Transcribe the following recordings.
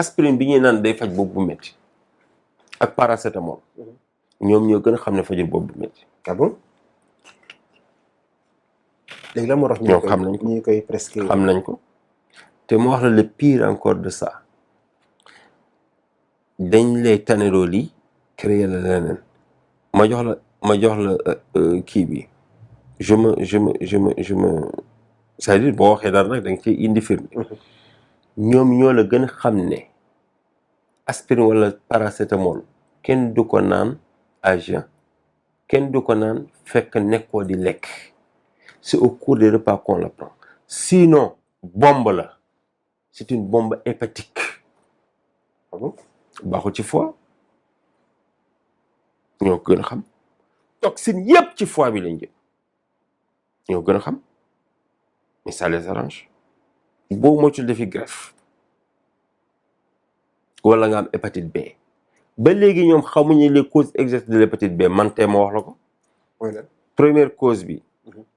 aspirine bi ñuy naan day faj bopp bu métti ak paracétamol ñoom ñoo gën a xam ne fajul bopp bu métti. ah bon léegi la moo tax ñoom xam nañ ko ñu koy presque xam nañ ko te mu wax la le pire encore de ça dañ lay taneloo lii créer la leneen ma jox la kii bi je me c'est-à-dire boo waxee dara nag da nga ciy indi firnde ñoom ñoo la gën a xam ne aspirine wala paracétamol kenn du ko naan à jeun kenn du ko naan fekk nekkoo di lekk c'est au cours des repas qu'on la prend sinon bombe la c'est une bombe hépatique baaxul ci foie ñoo gën a xam toxine yépp ci foie bi lañ jëm ñoo gën a xam mais ça les arrange boo moytul defi greffe wala nga am hépatite B ba léegi ñoom xamuñu les causes exactes de l'hépatite B man tey ma wax la ko première cause bi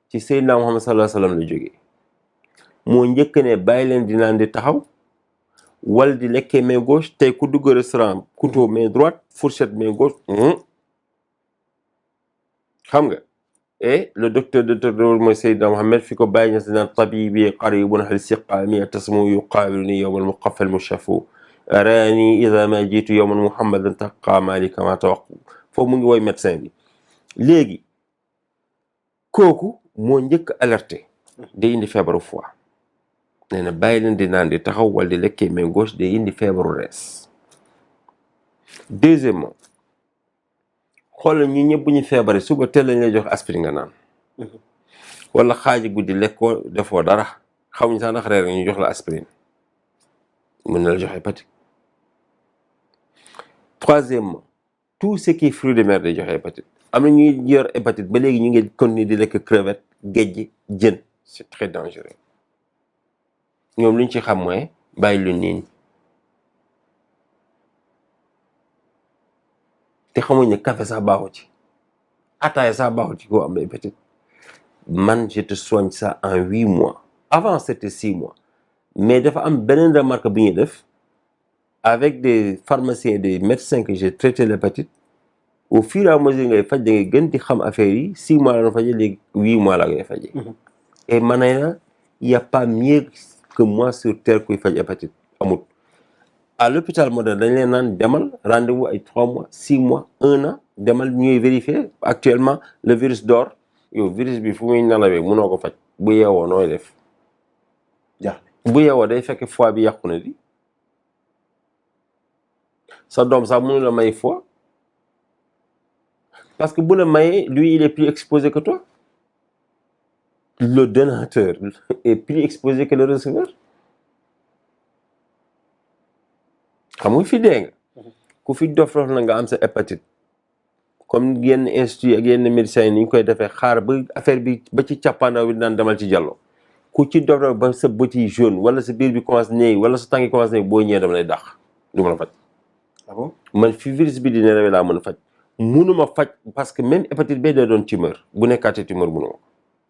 ci Seydina Muhammad sallallahu alayhi wa sallam la jógee moo njëkk ne bàyyi leen di naan di taxaw wala di lekkee main gauche tey ku dugg restaurant couteau main droite fourchette main gauche xam nga et le docteur mooy Seydina Muhammad fi ko bàyyi ña si naan tabibi qaribun hal siqaami tasmu yuqaabiluni yowmal muqaffal mushafu arani ida ma jiitu yowmal muhammadan taqa malika ma tawaqu foofu mu ngi woy médecin bi léegi kooku moo njëkk alerté day indi feebaru foie nee na bàyyi leen di naan di taxaw wala di lekkee main gauche day indi feebaru rees deuxièmement xoolal ñu ñëpp bu ñu feebaree suba teel lañ lay jox aspirine nga naan wala xaaji guddi lekkoo defoo dara xamuñ sax ndax reer ñu jox la aspirine mën na la jox hépatique. Troisièmement tout ce qui est fruits de mer day joxe hépatite am na ñuy yor hépatite ba léegi ñu ngi continuer di lekk crevette géej jën c'est très dangereux ñoom lu ñu ci xam mooy bàyyi lu niin te xamuñ ne café sax baaxu ci ataaya sax baaxu ci koo am hépatite man je te soigne ça en 8 mois avant c'était 6 mois mais dafa am beneen remarque bi ñuy def avec des pharmaciens et des médecins que j'ai traité l'hépatite au fur et à mesure ngay faj da ngay gën di xam affaire yi 6 mois la doon fajee léegi 8 mois la ngay fajee et man na il y a pas mieux que moi sur terre kuy faj hépatite amut à l'hôpital moderne dañ leen naan demal rendez-vous ay 3 mois 6 mois 1 an demal ñuy vérifier actuellement le virus dort yow virus bi fu muy nalawee mënoo ko faj bu yeewoo nooy def bu yeewoo day fekk foie bi yàqu na di sa doom sax mënu la may foie parce que bu la mayee lui il est plus exposé que toi le donateur est plus exposé que le receveur xam nga fi dee nga ku fi dof na nga am sa hépatite comme yenn institut ak yenn médecins yi ni ñu koy defee xaar ba affaire bi ba ci càppaandaw bi naan demal ci jàllo ku ci dof ba sa bët yi jaune wala sa biir bi commencé néew wala sa tànk yi commencé néew boo ñëwee dama lay dàq du ma la faj. ah bon man fi virus bi di nerve laa mën a faj munuma faj parce que même hépatite B day doon tumeur bu nekkaatee tumeur munuma ko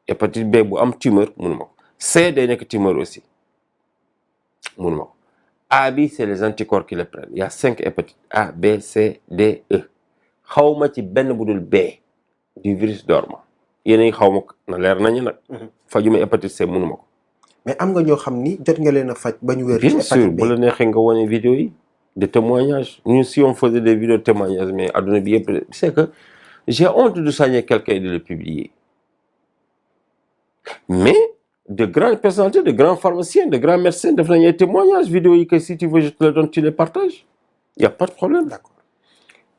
hépatite B bu am tumeur munuma ko C day nekk tumeur aussi munuma ko A bi c'est les anticorps qui le prennent il y a 5 hépatites A B C D E xawma ci benn bu dul B du virus dormant yéen xaw ma ko na leer nañu nag. fajuma hépatite C munuma ko. mais am nga ñoo xam ni jot nga leen a faj ba ñu wér. bien sûr bu la neexee nga wane vidéo yi de témoignages ñun si on faisait des vidéos de témoignages mais adduna bi yëpp c'est que j'ai honte de soigner quelqu'un et de le publier mais de grandes personnalités de grands pharmaciens de grands médecins def nañu ay témoignages vidéo yi que si tu veux je te le donne tu les partages y a pas de problème. d'accord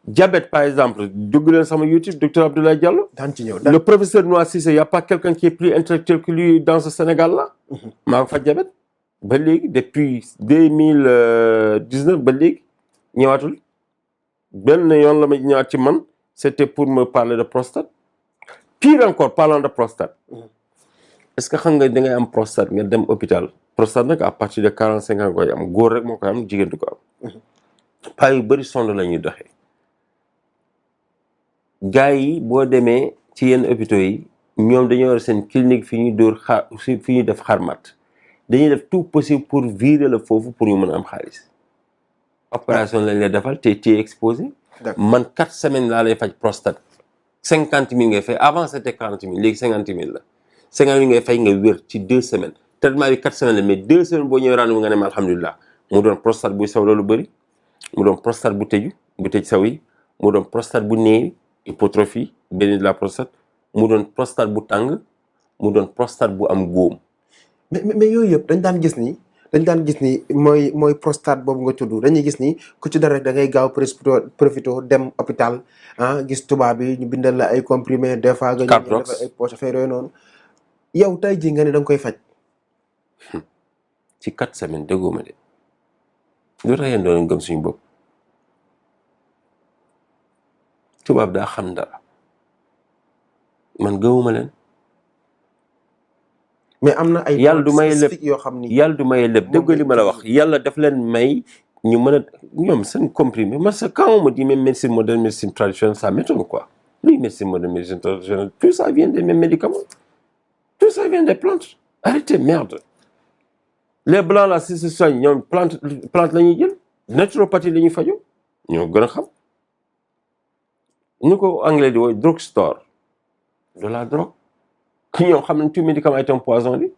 diabète par exemple dugg leen sama YouTube docteur Abdoulaye Diallo. daan ci ñëw le professeur Noa Cissé y a pas quelqu'un qui est plus intellectuel que lui dans ce Sénégal là. maa ko faj diabète ba léegi depuis 2019 ba léegi ñëwaatul benn yoon la ma ñëwaat ci man c'était pour me parler de prostate pire encore parlant de prostate est-ce que xam nga da ngay am prostate nga dem hôpital prostate nag à partir de 45 ans koy am góor rek moo koy am jigéen du ko am pas yu bëri sonde la ñuy doxee gars yi boo demee ci yenn hôpitaux yi ñoom dañoo war seen clinique fi ñuy dóor xaar fi ñuy def xarmat dañuy def tout possible pour virer la foofu pour ñu mën a am xaalis opération lañ lay defal te exposé. D'accord. man 4 semaines laa lay faj prostate 50 000 ngay fay avant c'était 40 000 léegi 50 000 la 50 000 ngay fay nga wér ci 2 semaines traitement bi 4 semaines la mais 2 semaines boo ñëwee rendez-vous nga ne ma alhamdulilah mu doon prostate buy saw loolu bëri mu doon prostate bu tëju bu tëj saw yi mu doon prostate bu néewi hypertrophie benn de la prostate mu doon prostate bu tàng mu doon prostate bu am góom. mais yooyu yëpp dañ daan gis ni mooy prostate boobu nga tudd dañuy gis ni ku ci dara rek da ngay gaaw profité dem hôpital gis tubaab bi ñu bindal la ay comprimé des fois nga ñu defal ay poche affaire yooyu noonu yow tey jii nga ne da nga koy faj ci 4 semaines déggoo ma de lu tax yéen doon gëm suñu bopp tubaab daa xam dara man gëmuma leen. mais am na ay yàlla du may lépp yoo xam ni yàlla du may lépp dégg li ma la wax yàlla daf leen may ñu mën a ñoom seen comprimé parce que quand on me dit même médecine moderne médecine traditionnelle ça m'étonne quoi luy médecine moderne médecine traditionnelle tout ça vient des mêmes médicaments tout ça vient des plantes arrêtez merde les blancs là si se soignent ñoom plante la ñuy jël naturopathie la ñuy fajoo ñoo gën a xam ñu ko anglais di wooy drug store de la drogue ñoom xam nañ tout médicament est un poison bi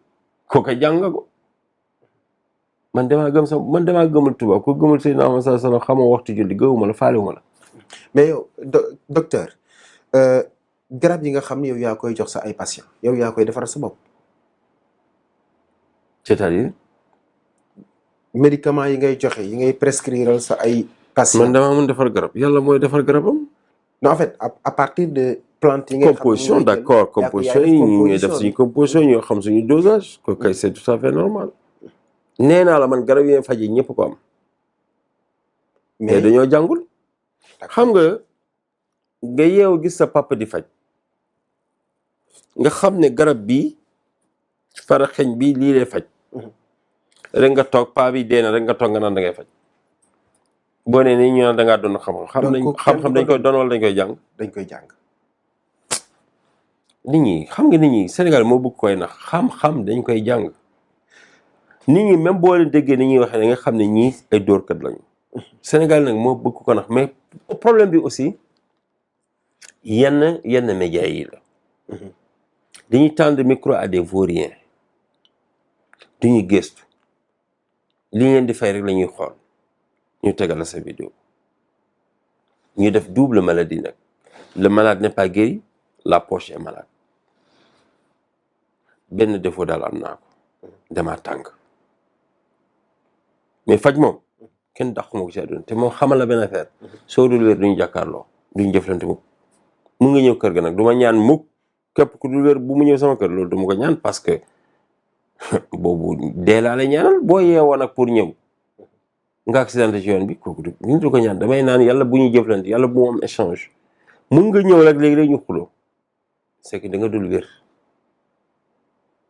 kooka jàng nga ko man damaa gëmul tubaab ko gëmul Seydina Muhammad sallallahu alayhi wa sallam xamoo waxtu julli gëwuma la faalewuma la. mais yow docteur garab yi nga xam ne yow yaa koy jox sa ay patients yow yaa koy defaral sa bopp. c'est-à-dire. médicaments yi ngay joxe yi ngay prescrire sa ay patients. man damaa mën defar garab yàlla mooy defar garabam. non en fait à partir de plante yi ngay composition d'accord composition yi ñu ngi def suñu composition ñoo xam suñu dosage ko kay c'est tout à fait normal nee naa la man garab yi faje ñëpp ko am mais dañoo jàngul xam nga yeewu gis sa papa di faj nga xam ne garab bi fara xeñ bi lii lay faj rek nga toog paa bi dee na rek nga toog nga naan da ngay faj boo nee nii ñu naan da ngaa doon xam-xam dañ koy doon wala dañ koy jàng dañ koy jàng nit ñi xam nga nit ñi Sénégal moo bëgg koy nax xam-xam dañ koy jàng nit ñi même boo leen déggee ni ñuy waxee da nga xam ne ñii ay dóorkat lañu Sénégal nag moo bëgg ko nax mais problème bi aussi yenn médias yi la dañuy tendre micro à des vauriens duñuy gëstu li ngeen di fay rek la ñuy xool ñu tegal la sa vidéo ñu def double maladie nag le malade n'est pas guéri la poche est malade benn défaut daal am naa ko damaa tàng mais faj moom kenn dàquma ko ci àdduna te moom xamal la benn affaire soo dul wér duñu jàkkaarloo duñu jëflante mukk mu nga ñëw kër ga nag du ma ñaan mukk képp ku dul wér bu mu ñëw sama kër loolu du ma ko ñaan parce que boobu dee laa lay ñaanal boo yeewoo nag pour ñëw nga accidenté ci yoon bi kooku du ko ñaan damay naan yàlla bu ñuy jëflante yàlla bu mu am échange mun nga ñëw rek léegi rek ñu xuloo c'est que da nga dul wér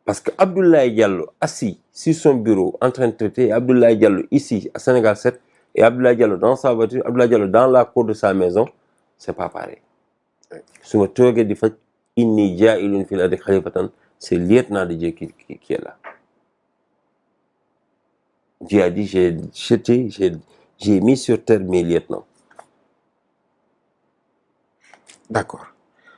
parce que Abdoulaye Diallo assis sur son bureau en train de traiter Abdoulaye Diallo ici à Sénégal 7 et Abdoulaye Diallo dans sa voiture Abdoulaye Diallo dans la cour de sa maison c'est pas pareil su ma toogee di faj inni jaa'ilun fil ardi khalifatan c'est lieutenant de Dieu qui est là Dieu a dit j'ai mis sur terre mes lieutenants. D'accord.